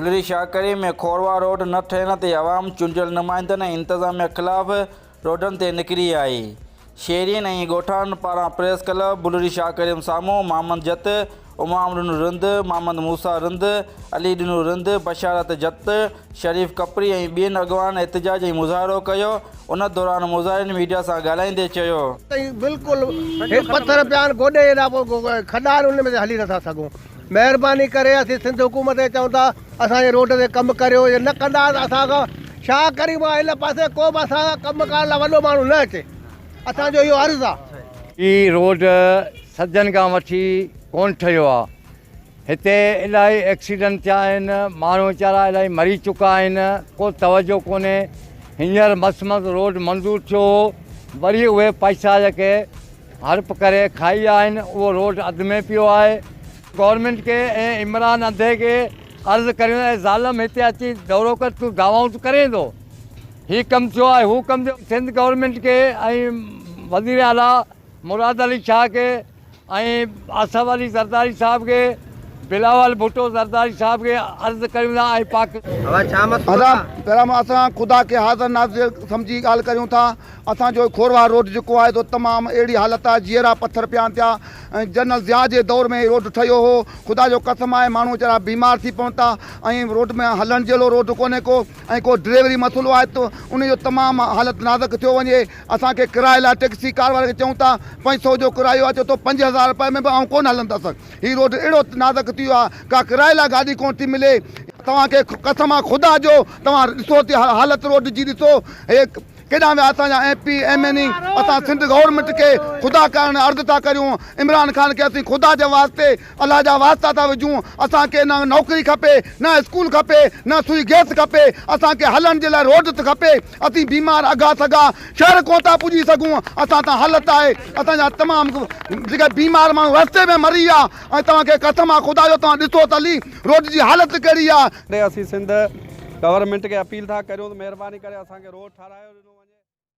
बुलरी शाहकरी में खोरवा रोड न ठहण ते आवाम चूंडियल नुमाइंदनि ऐं इंतज़ामिया ख़िलाफ़ रोडनि ते निकिरी आई। शहरियुनि ऐं ॻोठाणनि पारां प्रेस क्लब बुलरी शाहकरी साम्हूं मोहम्मद जत, उमाम ॾिनू रिंद, मोहम्मद मूसा रिंद, अली ॾिनू रिंद, बशारत जत, शरीफ़ कपरी ऐं ॿियनि अॻवान एहतजाज ऐं मुज़ाहिरो कयो। उन दौरान मुज़ाहिरीन मीडिया सां ॻाल्हाईंदे चयो, बिल्कुलु पत्थर पिया आहिनि गोॾे हेॾा पोइ खॾा आहिनि, उन में हली नथा सघूं। महिरबानी करे असीं सिंध हुकूमत खे चऊं था असांजे रोड ते कमु करियो, या न कंदा असांखां छा करी। मां हिन पासे को बि असांखां कमु करण लाइ वॾो माण्हू न अचे, असांजो इहो अर्ज़ु आहे। हीअ रोड सजन खां वठी कोन ठहियो आहे। हिते इलाही एक्सीडेंट थिया आहिनि, माण्हू वीचारा इलाही मरी चुका आहिनि, को तवजो कोन्हे। हींअर मस्त रोड मंज़ूरु थियो, वरी उहे पैसा जेके हड़प करे खाई आहिनि उहो रोड अध में पियो आहे। गवर्नमेंट के ऐं इमरान अंधे के अर्ज़ु करियो ऐं ज़ालम हिते अची दौरो कर, तूं गावाऊं तूं करे थो, हीउ कमु थियो आहे, हू कमु थियो। सिंध गवर्नमेंट के ऐं वज़ीर आला मुराद अली शाह के ऐं आसफ अली ज़रदारी साहब के, बिलावल भुट्टो ज़रदारी साहब के अर्ज़ु करियूं था। ऐं पहिरां मां असां ख़ुदा खे हाज़िर नाज़िर सम्झी ॻाल्हि करियूं था। असांजो खोरवा रोड जेको आहे तो तमामु अहिड़ी हालत आहे, जीअरा पत्थर पिया थिया। ऐं जनरल ज़िया जे दौर में रोड ठहियो हो, ख़ुदा जो कसम आहे माण्हू वीचारा बीमार थी पवनि था, ऐं रोड में हलण जहिड़ो रोड कोन्हे को, ऐं को ड्राइवरी मसइलो आहे त उनजो तमामु हालत नाज़ुक थियो वञे। असांखे किराए लाइ टैक्सी कार वारे खे चऊं था 500 जो किरायो आहे, चओ थो 5000 रुपए में बि आउं कोन हलंदसि। हीउ रोड अहिड़ो नाज़ुक थियो आहे, का किराए लाइ गाॾी कोन थी मिले। तव्हांखे कसम आहे ख़ुदा जो, तव्हां ॾिसो थी हालत रोड जी, ॾिसो हे केॾा विया असांजा MP MNE। असां सिंध गवर्नमेंट खे ख़ुदा करण अर्ज़ु था करियूं, इमरान ख़ान खे असीं ख़ुदा जे वास्ते अलाह जा वास्ता था विझूं। असांखे न नौकिरी खपे, न स्कूल खपे, न सुई गैस खपे, असांखे हलण जे लाइ रोड त खपे। असीं बीमार अॻा सॻा शहर कोन था पुॼी सघूं, असां तां हालत आहे। असांजा तमामु जेका बीमार माण्हू रस्ते में मरी विया, ऐं तव्हांखे कसम आहे ख़ुदा जो, तव्हां ॾिसो त हली रोड जी हालत कहिड़ी आहे। असीं सिंध गवर्नमेंट खे अपील था करियूं त महिरबानी करे असांखे रोड ठारायो।